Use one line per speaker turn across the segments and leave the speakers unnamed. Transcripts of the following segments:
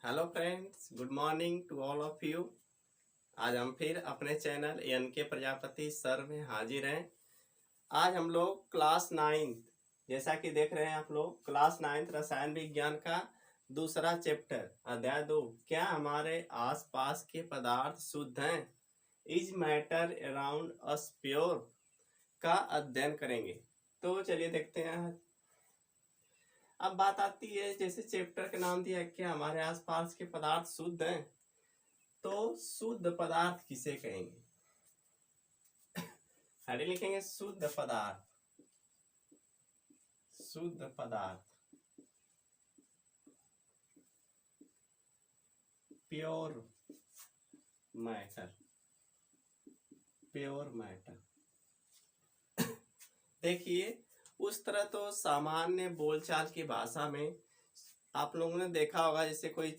Hello friends, good morning to all of you. आज हम फिर अपने चैनल एन के प्रजापति सर में हाजिर हैं। आज हम लोग क्लास 9 जैसा कि देख रहे हैं आप लोग, क्लास 9 रसायन विज्ञान का दूसरा चैप्टर अध्याय 2, क्या हमारे आसपास के पदार्थ शुद्ध हैं, is matter around us pure का अध्ययन करेंगे। तो चलिए देखते हैं। अब बात आती है, जैसे चैप्टर का नाम दिया है कि हमारे आसपास के पदार्थ शुद्ध हैं, तो शुद्ध पदार्थ किसे कहेंगे? हेडिंग लिखेंगे शुद्ध पदार्थ। शुद्ध पदार्थ, प्योर मैटर। प्योर मैटर देखिए, उस तरह तो सामान्य बोलचाल की भाषा में आप लोगों ने देखा होगा, जैसे कोई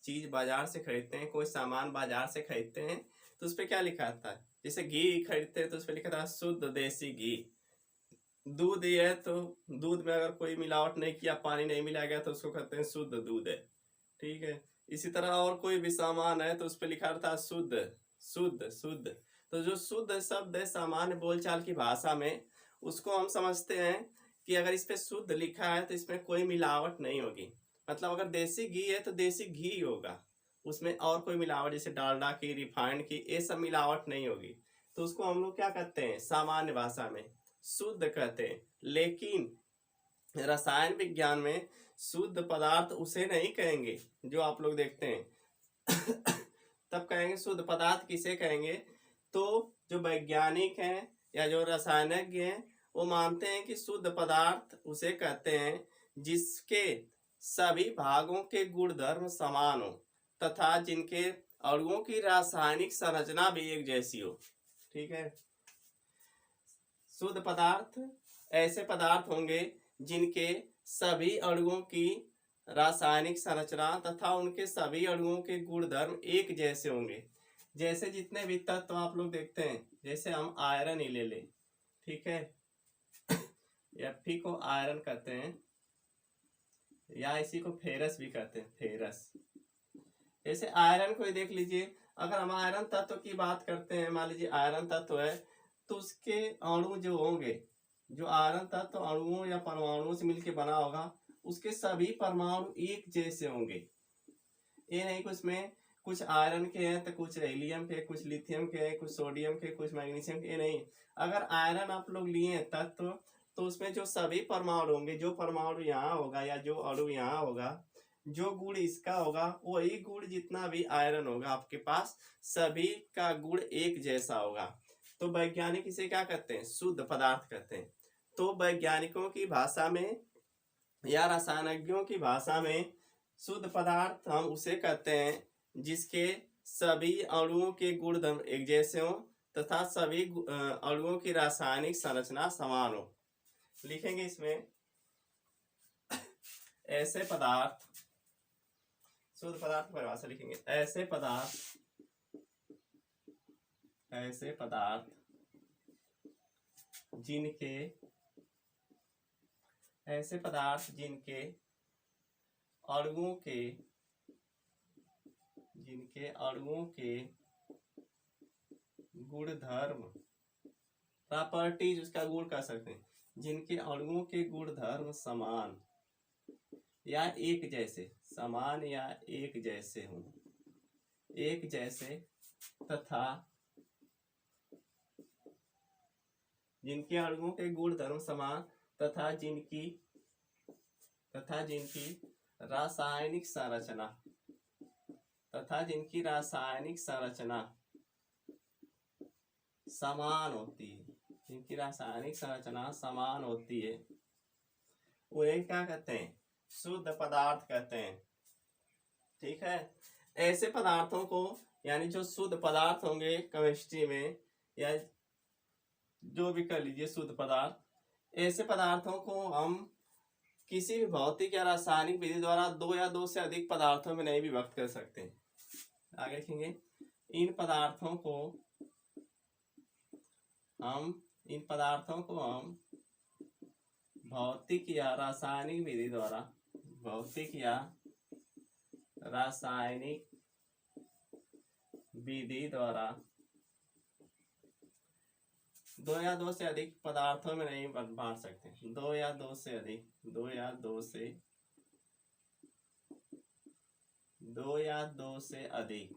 चीज बाजार से खरीदते हैं, कोई सामान बाजार से खरीदते हैं तो उस पर क्या लिखा था? जैसे घी खरीदते हैं तो उस पर लिखा था शुद्ध देसी घी। दूध ही है तो दूध में अगर कोई मिलावट नहीं किया, पानी नहीं मिलाया गया तो उसको कहते हैं शुद्ध दूध है। ठीक है। इसी तरह और कोई भी सामान है तो उस पर लिखा था शुद्ध शुद्ध शुद्ध। तो जो शुद्ध शब्द है सामान्य बोलचाल की भाषा में, उसको हम समझते हैं कि अगर इस पे शुद्ध लिखा है तो इसमें कोई मिलावट नहीं होगी। मतलब अगर देसी घी है तो देसी घी होगा, उसमें और कोई मिलावट जैसे डालडा की, रिफाइंड की, ये सब मिलावट नहीं होगी। तो उसको हम लोग क्या कहते हैं? सामान्य भाषा में शुद्ध कहते हैं। लेकिन रसायन विज्ञान में शुद्ध पदार्थ उसे नहीं कहेंगे जो आप लोग देखते हैं। तब कहेंगे शुद्ध पदार्थ किसे कहेंगे? तो जो वैज्ञानिक हैं या जो रसायनज्ञ हैं वो मानते हैं कि शुद्ध पदार्थ उसे कहते हैं जिसके सभी भागों के गुणधर्म समान हो तथा जिनके अणुओं की रासायनिक संरचना भी एक जैसी हो। ठीक है। शुद्ध पदार्थ ऐसे पदार्थ होंगे जिनके सभी अणुओं की रासायनिक संरचना तथा उनके सभी अणुओं के गुणधर्म एक जैसे होंगे। जैसे जितने भी तत्व आप लोग देखते हैं, जैसे हम आयरन ही ले लें, ठीक है, Fe को आयरन कहते हैं या इसी को फेरस भी कहते हैं, फेरस। जैसे आयरन को ही देख लीजिए, अगर हम आयरन तत्व की बात करते हैं, मान लीजिए आयरन तत्व है तो उसके अणु जो होंगे, जो आयरन तत्व अणुओं या परमाणुओं से मिलकर बना होगा, उसके सभी परमाणु एक जैसे होंगे। ये नहीं कि उसमें कुछ आयरन के हैं तो कुछ हीलियम के, कुछ लिथियम के, कुछ सोडियम के, कुछ मैग्नीशियम के, नहीं। अगर आयरन आप लोग लिए तत्व तो उसमें जो सभी परमाणु होंगे, जो परमाणु यहाँ होगा या जो अणु यहाँ होगा, जो गुण इसका होगा वही गुण जितना भी आयरन होगा आपके पास, सभी का गुण एक जैसा होगा। तो वैज्ञानिक इसे क्या कहते हैं? शुद्ध पदार्थ कहते हैं। तो वैज्ञानिकों की भाषा में या रसायनज्ञों की भाषा में शुद्ध पदार्थ हम उसे कहते हैं जिसके सभी अणुओं के गुणधर्म एक जैसे हो तथा सभी अणुओं की रासायनिक संरचना समान हो। लिखेंगे इसमें ऐसे पदार्थ, शुद्ध पदार्थ परिभाषा लिखेंगे, ऐसे पदार्थ जिनके अणुओं के गुणधर्म, प्रॉपर्टीज उसका गुण कह सकते हैं, जिनके अणुओं के गुणधर्म समान या एक जैसे, समान या एक जैसे हों, एक जैसे, तथा जिनके अणुओं के गुणधर्म समान तथा जिनकी रासायनिक संरचना समान होती है, जिनकी रासायनिक संरचना समान होती है, उन्हें क्या कहते हैं? शुद्ध पदार्थ कहते हैं। ठीक है। ऐसे पदार्थों को, यानी जो शुद्ध पदार्थ होंगे केमिस्ट्री में या जो भी कर लीजिए शुद्ध पदार्थ, ऐसे पदार्थों को हम किसी भी भौतिक या रासायनिक विधि द्वारा दो या दो से अधिक पदार्थों में नहीं विभक्त कर सकते। आगे लिखेंगे इन पदार्थों को हम भौतिक या रासायनिक विधि द्वारा रासायनिक विधि द्वारा दो या दो से अधिक पदार्थों में नहीं बांट सकते। दो या दो से अधिक, दो या दो से अधिक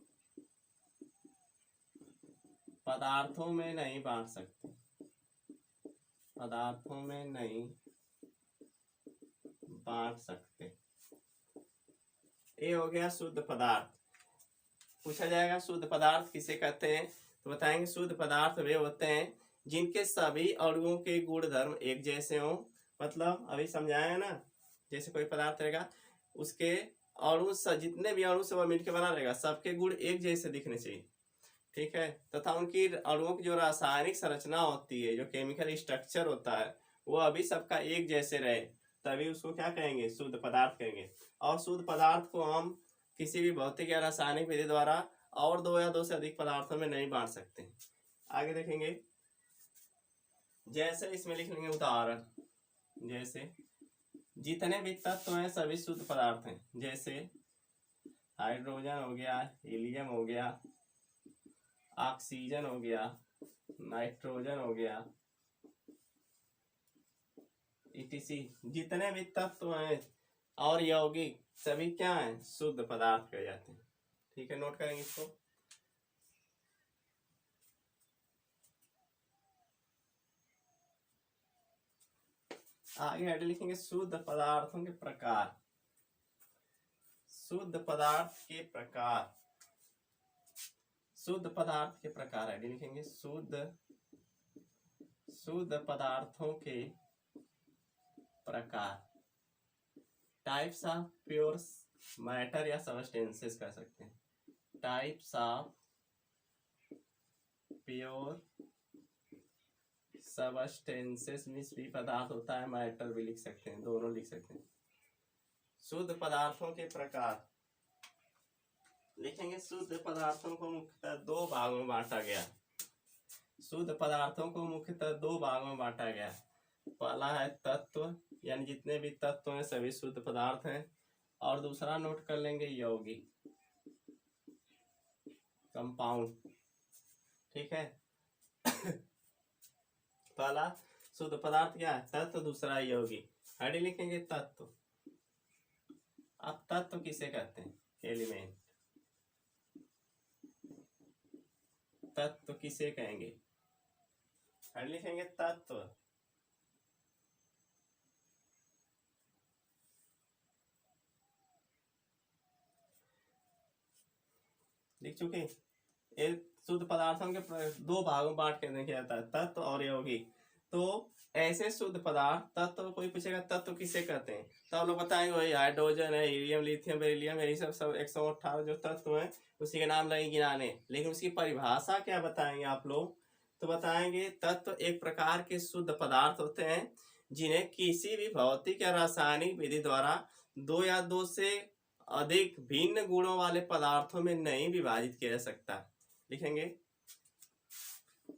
पदार्थों में नहीं बांट सकते, पदार्थों में नहीं बांट सकते। ये हो गया शुद्ध पदार्थ। पूछा जाएगा शुद्ध पदार्थ किसे कहते हैं, तो बताएंगे शुद्ध पदार्थ वे होते हैं जिनके सभी अणुओं के गुण धर्म एक जैसे हों। मतलब अभी समझाया ना, जैसे कोई पदार्थ रहेगा उसके अणु जितने भी अणु से वह मिलकर बना रहेगा सबके गुण एक जैसे दिखने चाहिए, ठीक है। तथा उनकी अणुओं की जो रासायनिक संरचना होती है, जो केमिकल स्ट्रक्चर होता है, वो अभी सबका एक जैसे रहे, तभी उसको क्या कहेंगे, शुद्ध पदार्थ कहेंगे। और शुद्ध पदार्थ को हम किसी भी भौतिक या रासायनिक विधि द्वारा और दो या दो से अधिक पदार्थों में नहीं बांट सकते। आगे देखेंगे, जैसे इसमें लिख लेंगे उदाहरण, जैसे जितने भी तत्व हैं सभी शुद्ध पदार्थ हैं। जैसे हाइड्रोजन हो गया, हीलियम हो गया, ऑक्सीजन हो गया, नाइट्रोजन हो गया, etc। जितने भी तत्व हैं और यौगिक सभी क्या हैं, शुद्ध पदार्थ कहे जाते हैं, ठीक है। नोट करेंगे इसको। आगे हेड लिखेंगे शुद्ध पदार्थों के प्रकार। शुद्ध पदार्थ के प्रकार, शुद्ध पदार्थ के प्रकार हेड लिखेंगे शुद्ध पदार्थों के प्रकार। टाइप्स ऑफ प्योर मैटर या सबस्टेंसेस कह सकते हैं। Types of pure substances means भी पदार्थ होता है, मैटर भी लिख सकते हैं, दोनों लिख सकते हैं। शुद्ध पदार्थों के प्रकार लिखेंगे। शुद्ध पदार्थों को मुख्यतः दो भागों में बांटा गया। शुद्ध पदार्थों को मुख्यतः दो भागों में बांटा गया। पहला है तत्व, यानी जितने भी तत्व हैं सभी शुद्ध पदार्थ हैं। और दूसरा नोट कर लेंगे यौगिक, कंपाउंड, ठीक है। पहला शुद्ध पदार्थ क्या है, तत्व, दूसरा यौगिक। हेडिंग लिखेंगे तत्व। अब तत्व किसे कहते हैं, एलिमेंट। तत्व किसे कहेंगे, हेडिंग लिखेंगे तत्व। लिख चुके। शुद्ध पदार्थों के दो भागों में बांट के देखा जाता है, तत्व और यौगिक। तो ऐसे शुद्ध पदार्थ, तत्व कोई पूछेगा तत्व किसे कहते हैं, तो आप लोग बताएंगे वही हाइड्रोजन है, हीलियम, लिथियम, बेरिलियम, यही सब 118 जो तत्व हैं उसी के नाम लगेंगे गिनाने। लेकिन उसकी परिभाषा क्या बताएंगे आप लोग, तो बताएंगे तत्व एक प्रकार के शुद्ध पदार्थ होते हैं जिन्हें किसी भी भौतिक या रासायनिक विधि द्वारा दो या दो से अधिक भिन्न गुणों वाले पदार्थों में नहीं विभाजित किया जा सकता। लिखेंगे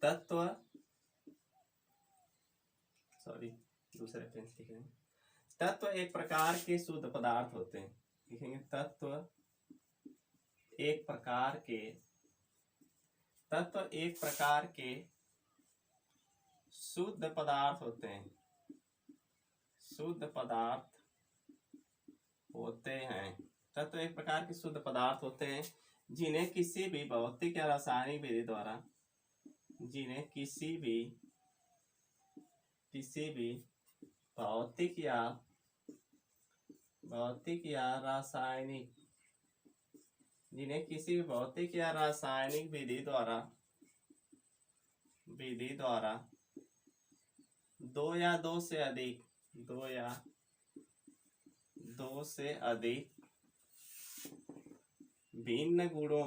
तत्व, दूसरे पेंस लिखेंगे। तत्व एक प्रकार के शुद्ध पदार्थ होते हैं। लिखेंगे तत्व एक प्रकार के शुद्ध पदार्थ होते हैं। शुद्ध पदार्थ होते हैं। तत्व एक प्रकार के शुद्ध पदार्थ होते हैं जिन्हें किसी भी भौतिक या रासायनिक विधि द्वारा, जिन्हें किसी भी भौतिक या रासायनिक विधि द्वारा दो या दो से अधिक भिन्न गुणों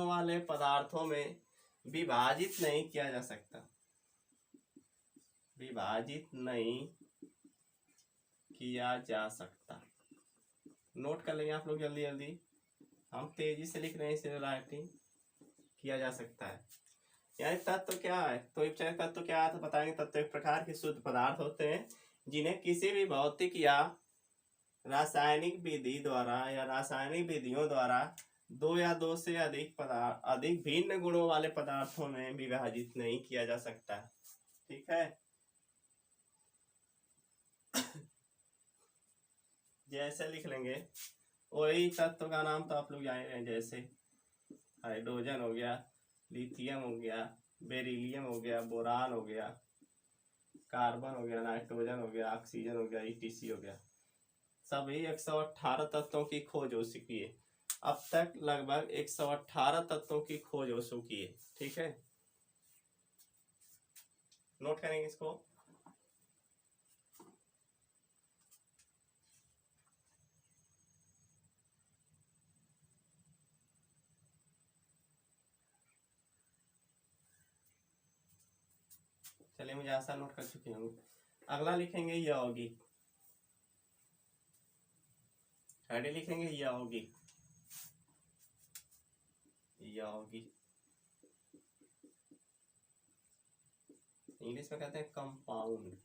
वाले पदार्थों में विभाजित नहीं किया जा सकता। नोट कर लेंगे आप लोग जल्दी जल्दी, हम तेजी से लिख रहे हैं इसलिए राइटिंग किया जा सकता है। यानी तत्व क्या है, तो चाहे तत्व क्या है तो बताएंगे। तत्व एक प्रकार के शुद्ध पदार्थ होते हैं जिन्हें किसी भी भौतिक या रासायनिक विधि द्वारा या रासायनिक विधियों द्वारा दो या दो से अधिक भिन्न गुणों वाले पदार्थों में विभाजित नहीं किया जा सकता। ठीक है। जैसे लिख लेंगे, वही तत्व का नाम तो आप लोग जान रहे हैं, जैसे हाइड्रोजन हो गया, लिथियम हो गया, बेरिलियम हो गया, बोरान हो गया, कार्बन हो गया, नाइट्रोजन हो गया, ऑक्सीजन हो गया, ईटीसी हो गया। सभी 118 तत्वों की खोज हो चुकी है। अब तक लगभग 118 तत्वों की खोज हो चुकी है। ठीक है, नोट करेंगे इसको। चलिए, मुझे आशा नोट कर चुके होंगे। अगला लिखेंगे यौगिक। हेडिंग लिखेंगे यौगिक। यौगिक इंग्लिश में कहते हैं कंपाउंड।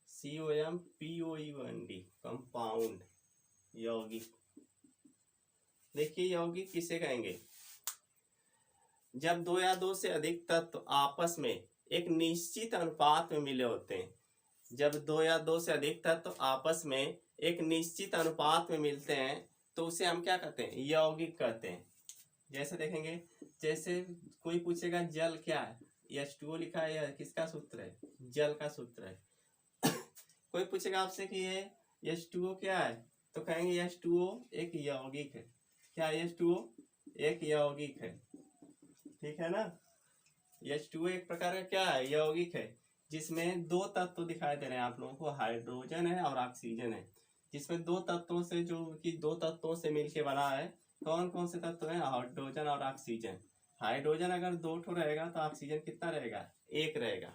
COMPOUND, कंपाउंड, यौगिक। देखिए, यौगिक किसे कहेंगे? जब दो या दो से अधिक तत्व आपस में एक निश्चित अनुपात में मिले होते हैं। जब दो या दो से अधिक तत्व आपस में एक निश्चित अनुपात में मिलते हैं तो उसे हम क्या कहते हैं? यौगिक कहते हैं। जैसे देखेंगे, जैसे कोई पूछेगा जल क्या है, H2O लिखा है, यह किसका सूत्र है? जल का सूत्र है। कोई पूछेगा आपसे कि ये H2O क्या है, तो कहेंगे H2O एक यौगिक है। क्या H2O एक यौगिक है? ठीक है ना। H2O एक प्रकार का क्या है? यौगिक है, जिसमें दो तत्व दिखाई दे रहे हैं आप लोगों को, हाइड्रोजन है और ऑक्सीजन है। जिसमें दो तत्वों से, जो कि दो तत्वों से मिलके बना है। कौन कौन से तत्व हैं? हाइड्रोजन और ऑक्सीजन। हाइड्रोजन अगर दो ठो रहेगा तो ऑक्सीजन कितना रहेगा? एक रहेगा।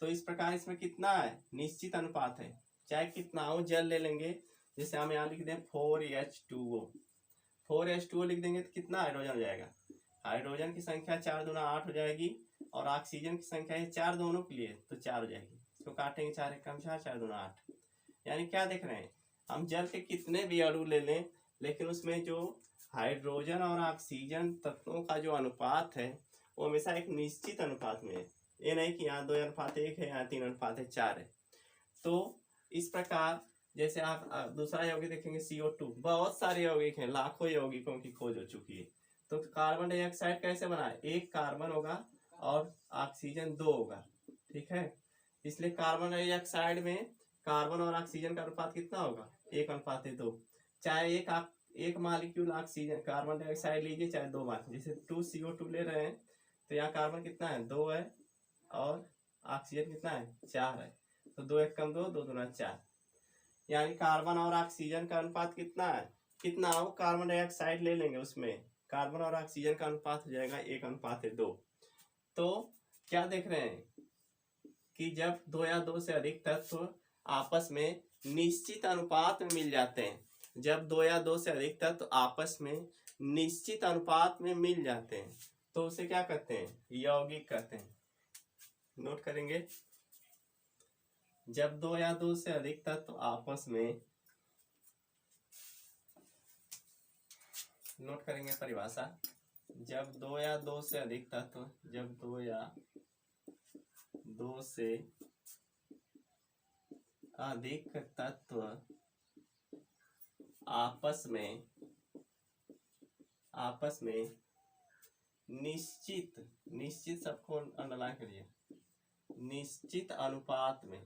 तो इस प्रकार इसमें कितना है? निश्चित अनुपात है। चाहे कितना हो, जल ले लेंगे, जैसे हम यहाँ लिख दें 4H2O। 4H2O लिख देंगे तो कितना हाइड्रोजन हो जाएगा? हाइड्रोजन की संख्या 4 दूना 8 हो जाएगी, और ऑक्सीजन की संख्या है 4 दोनों के लिए, तो 4 हो जाएगी। इसको काटेंगे, 4 एक कम 4, 4 दूना 8। यानी क्या देख रहे हैं हम? जल के कितने भी अणु ले लें, लेकिन उसमें जो हाइड्रोजन और ऑक्सीजन तत्वों का जो अनुपात है वो हमेशा एक निश्चित अनुपात में है। ये नहीं कि यहाँ 2:1 है, यहाँ 3:4 है। तो इस प्रकार जैसे आप दूसरा यौगिक देखेंगे CO2। बहुत सारे यौगिक हैं, लाखों यौगिकों की खोज हो चुकी है। तो कार्बन डाइऑक्साइड कैसे बना है? एक कार्बन होगा और ऑक्सीजन 2 होगा। ठीक है, इसलिए कार्बन डाइऑक्साइड में कार्बन और ऑक्सीजन का अनुपात कितना होगा? 1:2। चाहे एक मालिक्यूल ऑक्सीजन कार्बन डाइऑक्साइड लीजिए, चाहे 2 मालिक्यूल, जैसे 2CO2 ले रहे हैं तो यहाँ कार्बन कितना है? 2 है, और ऑक्सीजन कितना है? 4 है। तो 2 एक कम 2, 2 दूना 4। यानी कार्बन और ऑक्सीजन का अनुपात कितना है? कितना हो? कार्बन डाइऑक्साइड ले लेंगे, उसमें कार्बन और ऑक्सीजन का अनुपात हो जाएगा 1:2। तो क्या देख रहे हैं कि जब दो या दो से अधिक तत्व आपस में निश्चित अनुपात में मिल जाते हैं, जब दो या दो से अधिक तत्व आपस में निश्चित अनुपात में मिल जाते हैं तो उसे क्या कहते हैं? यौगिक कहते हैं। नोट करेंगे, जब दो या दो से अधिक तत्व आपस में, नोट करेंगे परिभाषा, जब दो या दो से अधिक तत्व, जब दो या दो से अधिक तत्व आपस में निश्चित सबको अंडरलाइन करिए, निश्चित अनुपात में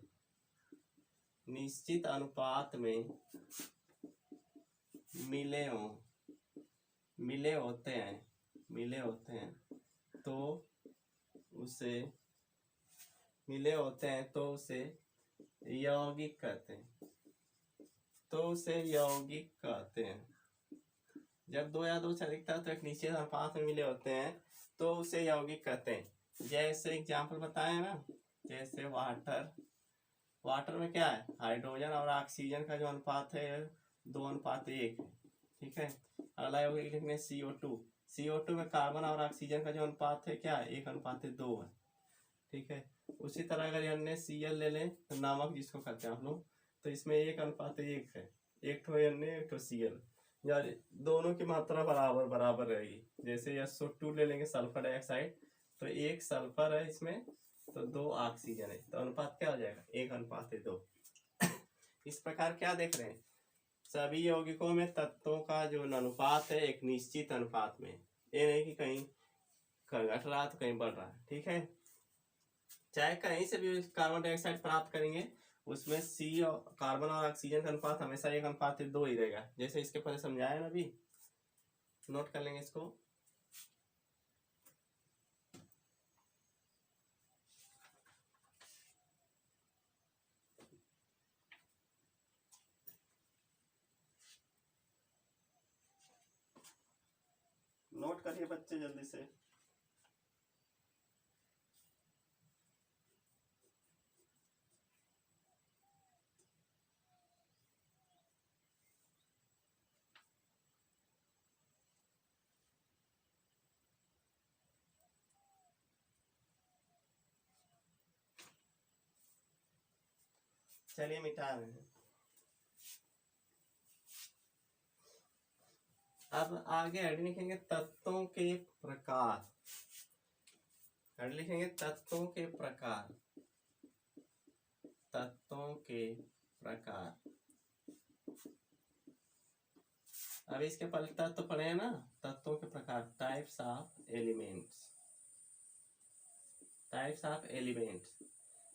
मिले होते हैं तो उसे यौगिक कहते हैं। जब दो या दो से अधिक तत्व एक निश्चित अनुपात में मिले होते हैं तो उसे यौगिक कहते हैं। जैसे एग्जाम्पल बताए ना, जैसे वाटर में क्या है? हाइड्रोजन और ऑक्सीजन का जो अनुपात है 2:1 है। ठीक है। अगला लिखेंगे CO2। CO2 में कार्बन और ऑक्सीजन का जो अनुपात है क्या है, 1:2 है, ठीक है। उसी तरह अगर हमने Cl ले लें तो नमक जिसको कहते हैं आप लोग, तो इसमें 1:1 है, एक ठो Na एक ठो Cl, यार दोनों की मात्रा बराबर बराबर रहेगी। जैसे SO2 ले लेंगे सल्फर डाइऑक्साइड, तो 1 सल्फर है इसमें तो 2 ऑक्सीजन है, तो अनुपात क्या हो जाएगा, 1:2। इस प्रकार क्या देख रहे हैं, सभी यौगिकों में तत्वों का जो अनुपात है एक निश्चित अनुपात में, ये नहीं कि कहीं घट रहा तो कहीं बढ़ रहा है, ठीक है। चाहे कहीं से भी कार्बन डाइऑक्साइड प्राप्त करेंगे, उसमें सी और कार्बन और ऑक्सीजन का अनुपात हमेशा 1:2 ही रहेगा, जैसे इसके पहले समझाया ना अभी, नोट कर लेंगे इसको। नोट करिए बच्चे जल्दी से। चलिए मिटा रहे हैं। अब आगे आगे लिखेंगे तत्वों के प्रकार, आगे लिखेंगे तत्वों के प्रकार, तत्वों के प्रकार। अब इसके पहले तत्व पढ़े हैं ना, तत्वों के प्रकार, types of elements, types of elements,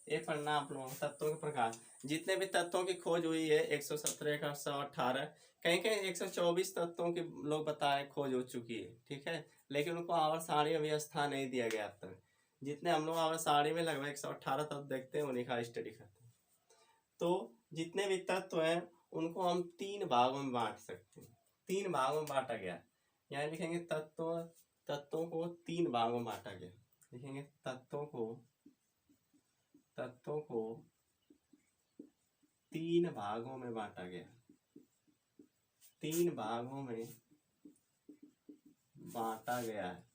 ये पढ़ना आप लोगों को। तत्वों के प्रकार, जितने भी तत्वों की खोज हुई है 117, 118, कहीं कहीं 124 तत्वों की लोग बताए खोज हो चुकी है, ठीक है, लेकिन उनको आवर्त सारणी व्यवस्था नहीं दिया गया अब तक। जितने हम लोग आवर्त सारणी में लगभग 118 तत्व देखते हैं, उन्हीं का स्टडी करते हैं। तो जितने भी तत्व हैं उनको हम 3 भागों में बांट सकते हैं, 3 भागों में बांटा गया। यहाँ लिखेंगे तत्वों को 3 भागों में बांटा गया, लिखेंगे तत्वों को 3 भागों में बांटा गया, 3 भागों में बांटा गया है।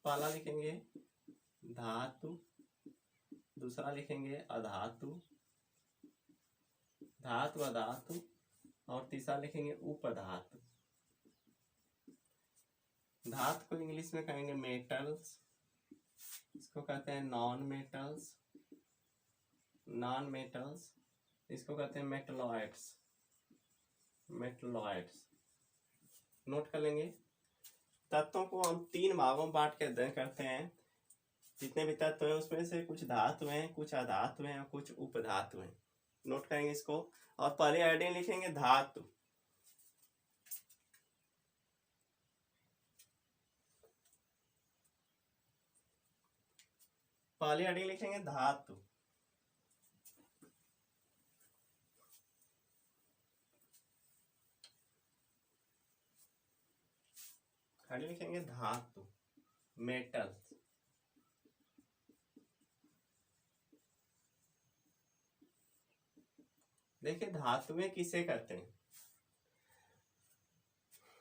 पहला लिखेंगे धातु, दूसरा लिखेंगे अधातु, धातु अधातु, और तीसरा लिखेंगे उपधातु। धातु को इंग्लिश में कहेंगे मेटल्स, इसको कहते हैं नॉन मेटल्स, नॉन मेटल्स, इसको कहते हैं मेटलॉइड्स, मेटलॉइड्स। नोट कर लेंगे। तत्वों को हम 3 भागों में बांट के अध्ययन करते हैं। जितने भी तत्व हैं उसमें से कुछ धातु हैं, कुछ अधातु हैं और कुछ उपधातु हैं। नोट करेंगे इसको। और पहले हेडिंग लिखेंगे धातु, पहले हेडिंग लिखेंगे धातु, हेडिंग लिखेंगे धातु, मेटल्स। देखिए धातुएं किसे कहते हैं,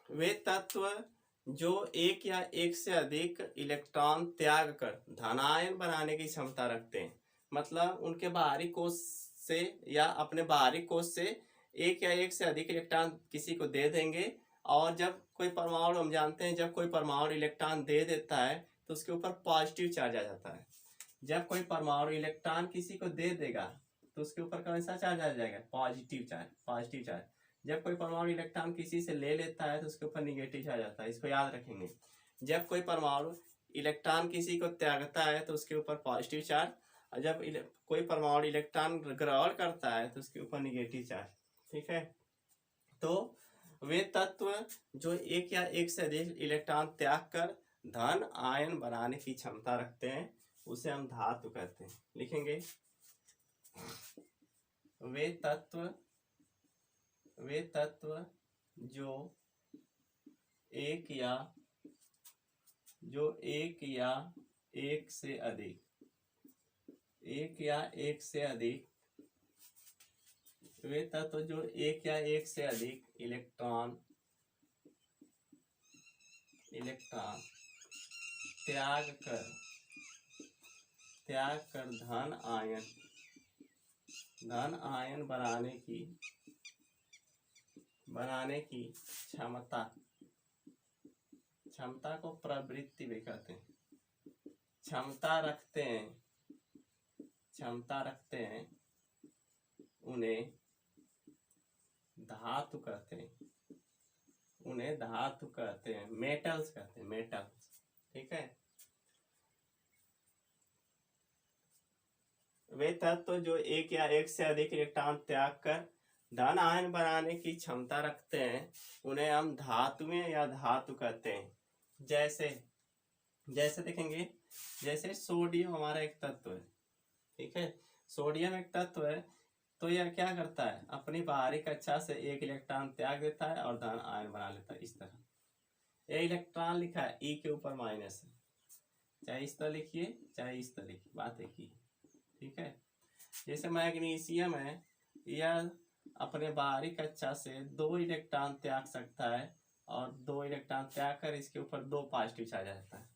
वे तत्व जो एक या एक से अधिक इलेक्ट्रॉन त्याग कर धनायन बनाने की क्षमता रखते हैं। मतलब उनके बाहरी कोश से या अपने बाहरी कोश से एक या एक से अधिक इलेक्ट्रॉन किसी को दे देंगे, और जब कोई परमाणु, हम जानते हैं जब कोई परमाणु इलेक्ट्रॉन दे देता है तो उसके ऊपर पॉजिटिव चार्ज आ जाता है। जब कोई परमाणु इलेक्ट्रॉन किसी को दे देगा तो उसके ऊपर कौन सा चार्ज आ जाएगा, पॉजिटिव चार्ज, पॉजिटिव चार्ज। जब कोई परमाणु इलेक्ट्रॉन किसी से ले लेता है तो उसके ऊपर निगेटिव चार्ज आता है, इसको याद रखेंगे। जब कोई परमाणु इलेक्ट्रॉन किसी को त्यागता है तो उसके ऊपर पॉजिटिव चार्ज, और जब कोई परमाणु इलेक्ट्रॉन ग्रहण करता है तो उसके ऊपर निगेटिव चार्ज, ठीक है। तो वे तत्व जो एक या एक से अधिक इलेक्ट्रॉन त्याग कर धन आयन बनाने की क्षमता रखते हैं उसे हम धातु कहते हैं। लिखेंगे वे तत्व जो एक से अधिक वे तत्व जो एक या एक से अधिक इलेक्ट्रॉन त्याग कर धन आयन बनाने की क्षमता को प्रवृत्ति भी कहते हैं। क्षमता रखते हैं उन्हें धातु कहते हैं, मेटल्स कहते हैं, मेटल्स। ठीक है। वे तत्व जो एक या एक से अधिक इलेक्ट्रॉन त्याग कर धन आयन बनाने की क्षमता रखते हैं उन्हें हम धातुएं या धातु कहते हैं। जैसे देखेंगे, जैसे सोडियम हमारा एक तत्व है। ठीक है, सोडियम एक तत्व है, तो यह क्या करता है, अपनी बाहरी कक्षा से एक इलेक्ट्रॉन त्याग देता है और धन आयन बना लेता है। इस तरह ये इलेक्ट्रॉन लिखा है ई के ऊपर माइनस है, चाहे इस तरह लिखिए चाहे इस तरह लिखिए, बात एक ही। ठीक है। जैसे मैग्नीशियम है, यह अपने बाहरी कक्षा से 2 इलेक्ट्रॉन त्याग सकता है और 2 इलेक्ट्रॉन त्याग कर इसके ऊपर 2 पॉजिटिव चार्ज आ जाता है।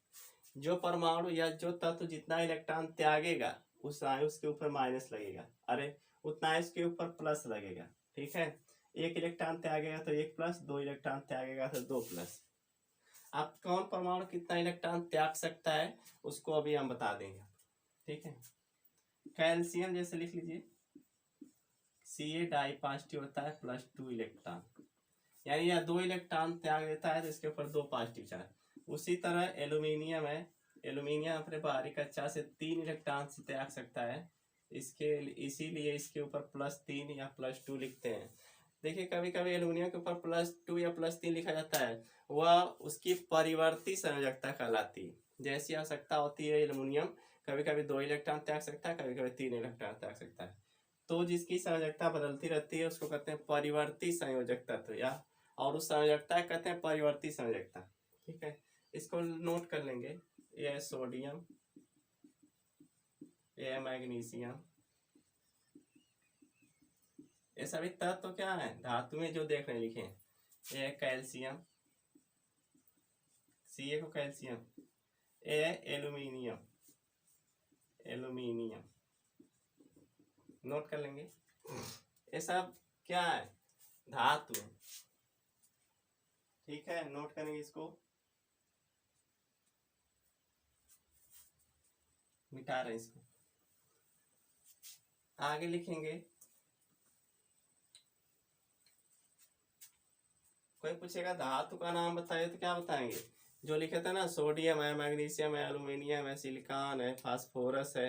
जो परमाणु या जो तत्व जितना इलेक्ट्रॉन त्यागेगा उसके ऊपर माइनस लगेगा, अरे उतना इसके ऊपर प्लस लगेगा। ठीक है, 1 इलेक्ट्रॉन त्यागेगा तो 1 प्लस, 2 इलेक्ट्रॉन त्यागेगा तो 2 प्लस। अब कौन परमाणु कितना इलेक्ट्रॉन त्याग सकता है उसको अभी हम बता देंगे। ठीक है, कैल्शियम जैसे लिख लीजिए, Ca डाई पॉजिटिव होता है +2 इलेक्ट्रॉन, यानी यह 2 इलेक्ट्रॉन त्याग देता है तो इसके ऊपर 2 पॉजिटिव चार्ज। उसी तरह एल्यूमिनियम है, एल्यूमिनियम अपने बाहरी कक्षा से 3 इलेक्ट्रॉन से त्याग सकता है, इसीलिए इसके ऊपर +3 या +2 लिखते हैं। देखिए कभी कभी एल्यूमिनियम के ऊपर +2 या +3 लिखा जाता है, वह उसकी परिवर्ती संयोजकता कहलाती है। जैसी आवश्यकता होती है एल्यूमिनियम कभी कभी 2 इलेक्ट्रॉन त्याग सकता है, कभी कभी 3 इलेक्ट्रॉन त्याग सकता है, तो जिसकी संयोजकता बदलती रहती है उसको कहते हैं परिवर्ती संयोजक तत्व, या और उस संयोजकता कहते हैं परिवर्ती संयोजकता। ठीक है, इसको नोट कर लेंगे। यह सोडियम, यह मैग्नीशियम, ये सभी तत्व क्या है, धातुएं जो देख रहे हैं लिखे। यह कैल्शियम, Ca को कैल्शियम, यह एल्यूमिनियम, नोट कर लेंगे। ये सब क्या है, धातु। ठीक है, नोट करेंगे, इसको मिटा रहे हैं, इसको आगे लिखेंगे। कोई पूछेगा धातु का नाम बताइए तो क्या बताएंगे, जो लिखे थे ना, सोडियम है, मैग्नीशियम है, एल्यूमिनियम है, सिलिकॉन है, फास्फोरस है,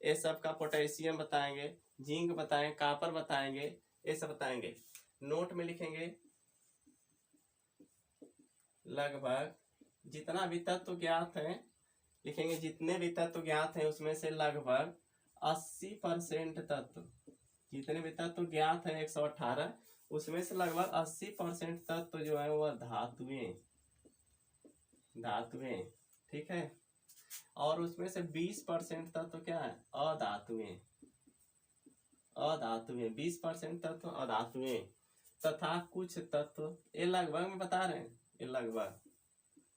ये सब का पोटेशियम बताएंगे, जिंक बताएंगे, कॉपर बताएंगे, ये सब बताएंगे। नोट में लिखेंगे लगभग जितना भी तत्व ज्ञात है, लिखेंगे जितने भी तत्व ज्ञात हैं उसमें से लगभग 80% तत्व, जितने भी तत्व ज्ञात है 118, उसमें से लगभग 80% तत्व जो है वह धातुएं। ठीक है, और उसमें से 20% तत्व क्या है, अधातुएं। 20% तत्व अधातुएं तथा कुछ तत्व, ये लगभग में बता रहे हैं, ये लगभग,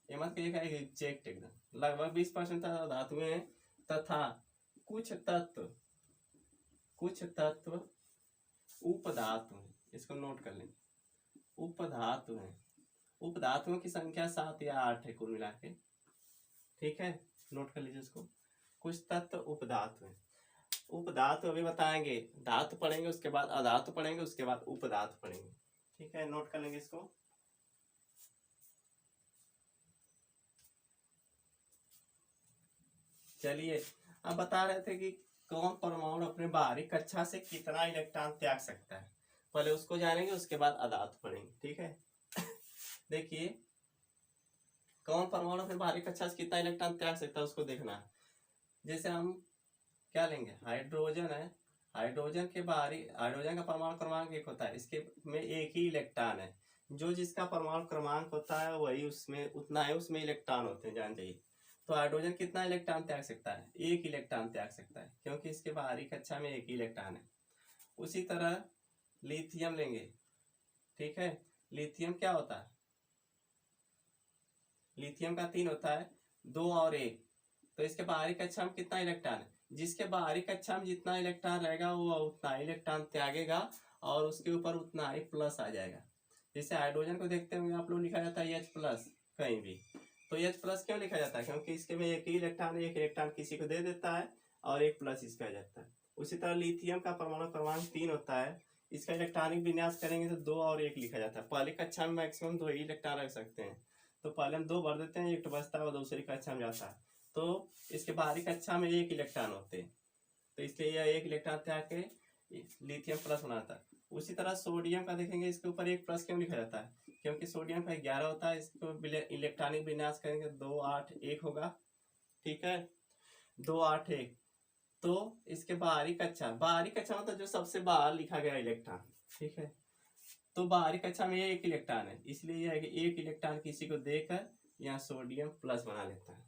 ये मत कहिएगा एग्जैक्ट एकदम, लगभग 20% तत्व धातुएं तथा कुछ तत्व उपधातु हैं। इसको नोट कर लें, उपधातु हैं। उपधातुओं की संख्या 7 या 8 है कुल मिला के। ठीक है, नोट कर लीजिए इसको। कुछ तत्व उपधातु हैं, उपधातु अभी बताएंगे, धातु पढ़ेंगे उसके बाद अधातु पढ़ेंगे उसके बाद उपधातु पढ़ेंगे। ठीक है, नोट कर लेंगे इसको। चलिए, अब बता रहे थे कि कौन परमाणु अपने बाहरी कक्षा से कितना इलेक्ट्रॉन त्याग सकता है, पहले उसको जानेंगे उसके बाद अधातु पढ़ेंगे। ठीक है देखिए, कौन परमाणु अपने बाहरी कक्षा से कितना इलेक्ट्रॉन त्याग सकता है उसको देखना। जैसे हम क्या लेंगे, हाइड्रोजन है, हाइड्रोजन का परमाणु क्रमांक 1 होता है, इसके में एक ही इलेक्ट्रॉन है, जो जिसका परमाणु क्रमांक होता है वही उसमें उतना है, उसमें इलेक्ट्रॉन होते हैं, जान जाइए। तो हाइड्रोजन कितना इलेक्ट्रॉन त्याग सकता है, 1 इलेक्ट्रॉन त्याग सकता है, क्योंकि इसके बाहरी कक्षा में एक ही इलेक्ट्रॉन है। उसी तरह लिथियम लेंगे, ठीक है। लिथियम क्या होता है, लिथियम का 3 होता है, 2 और 1। तो इसके बाहरी कक्षा में कितना इलेक्ट्रॉन है, जिसके बाहरी कक्षा में जितना इलेक्ट्रॉन रहेगा वो उतना ही इलेक्ट्रॉन त्यागेगा और उसके ऊपर उतना ही प्लस आ जाएगा। जैसे हाइड्रोजन को देखते होंगे आप लोग, लिखा जाता है H प्लस कहीं भी। तो H प्लस क्यों लिखा जाता है, क्योंकि इसके में एक ही इलेक्ट्रॉन, एक इलेक्ट्रॉन किसी को दे देता है और एक प्लस इस पे आ जाता है। उसी तरह लिथियम का परमाणु क्रमांक 3 होता है, इसका इलेक्ट्रॉनिक विन्यास करेंगे तो 2 और 1 लिखा जाता है। पहली कक्षा में मैक्सिमम 2 ही इलेक्ट्रॉन रख सकते हैं, तो पहले हम 2 भर देते हैं, एक तो बचता है और दूसरी कक्षा में जाता है। तो इसके बाहरी कक्षा में 1 इलेक्ट्रॉन होते हैं, तो इसलिए यह 1 इलेक्ट्रॉन त्याग के लिथियम प्लस बनाता है। उसी तरह सोडियम का देखेंगे, इसके ऊपर 1 प्लस क्यों लिखा जाता है, क्योंकि सोडियम का 11 होता है, इसको इलेक्ट्रॉनिक विन्यास करेंगे 2 8 1 होगा, ठीक है, 2 8 1। तो इसके बाहरी कक्षा मतलब जो सबसे बाहर लिखा गया इलेक्ट्रॉन, ठीक है। तो बाहरी कक्षा में 1 इलेक्ट्रॉन है, इसलिए यह है कि 1 इलेक्ट्रॉन किसी को देकर यहाँ सोडियम प्लस बना लेता है,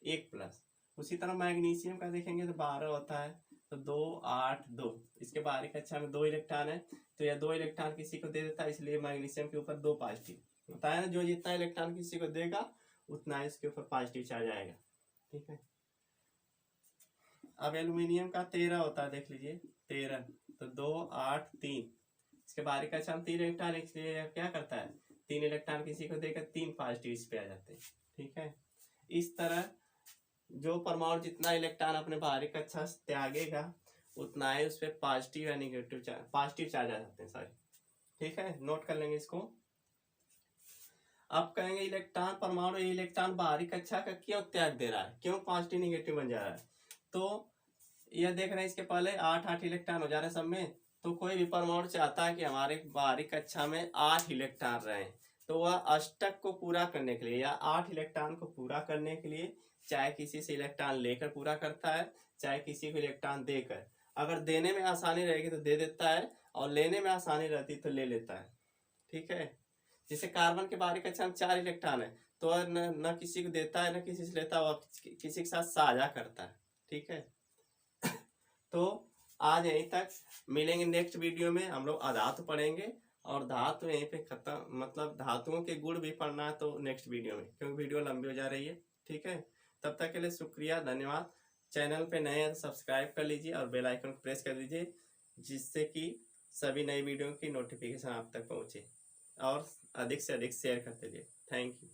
1 प्लस। उसी तरह मैग्नीशियम का देखेंगे तो 12 होता है, तो 2 8 2। इसके बाहरी कक्षा में 2 इलेक्ट्रॉन है, तो यह 2 इलेक्ट्रॉन किसी को दे देता है, इसलिए मैग्नीशियम के ऊपर 2 पॉजिटिव होता है ना, जो जितना इलेक्ट्रॉन किसी को देगा उतना इसके ऊपर पॉजिटिव चार्ज आएगा, ठीक है। अब एल्यूमिनियम का 13 होता है, देख लीजिए 13, तो 2 8 3। इसके बाहरी कक्षा में 3 इलेक्ट्रॉन, इसलिए क्या करता है 3 इलेक्ट्रॉन किसी को देकर 3 पॉजिटिव इस पे आ जाते हैं, ठीक है। इस तरह जो परमाणु जितना इलेक्ट्रॉन अपने बाहरी कक्षा से त्यागेगा उतना ही उस पर पॉजिटिव या निगेटिव चार्ज, पॉजिटिव चार्ज आ जाते हैं सारे, ठीक है। नोट कर लेंगे इसको। अब कहेंगे इलेक्ट्रॉन परमाणु इलेक्ट्रॉन बाहरी कक्षा का क्यों त्याग दे रहा है, क्यों पॉजिटिव निगेटिव बन जा रहा है। तो यह देख रहे हैं, इसके पहले 8 8 इलेक्ट्रॉन हो जा रहे हैं सब में, तो कोई भी परमाणु चाहता है कि हमारे बाहरी कक्षा में 8 इलेक्ट्रॉन रहे, तो वह अष्टक को पूरा करने के लिए या 8 इलेक्ट्रॉन को पूरा करने के लिए चाहे किसी से इलेक्ट्रॉन लेकर पूरा करता है, चाहे किसी को इलेक्ट्रॉन देकर। अगर देने में आसानी रहेगी तो दे देता है, और लेने में आसानी रहती तो ले लेता है, ठीक है। जैसे कार्बन के बाहरी कक्षा में 4 इलेक्ट्रॉन है, तो न किसी को देता है न किसी से लेता, वह किसी के साथ साझा करता है, ठीक है। तो आज यहीं तक, मिलेंगे नेक्स्ट वीडियो में। हम लोग अधातु पढ़ेंगे, और धातु यहीं पे खत्म, मतलब धातुओं के गुण भी पढ़ना है तो नेक्स्ट वीडियो में, क्योंकि वीडियो लंबी हो जा रही है, ठीक है। तब तक के लिए शुक्रिया, धन्यवाद। चैनल पे नए हैं तो सब्सक्राइब कर लीजिए और बेल आइकन को प्रेस कर दीजिए, जिससे कि सभी नई वीडियो की नोटिफिकेशन आप तक पहुँचे, और अधिक से अधिक शेयर करते रहिए। Thank you.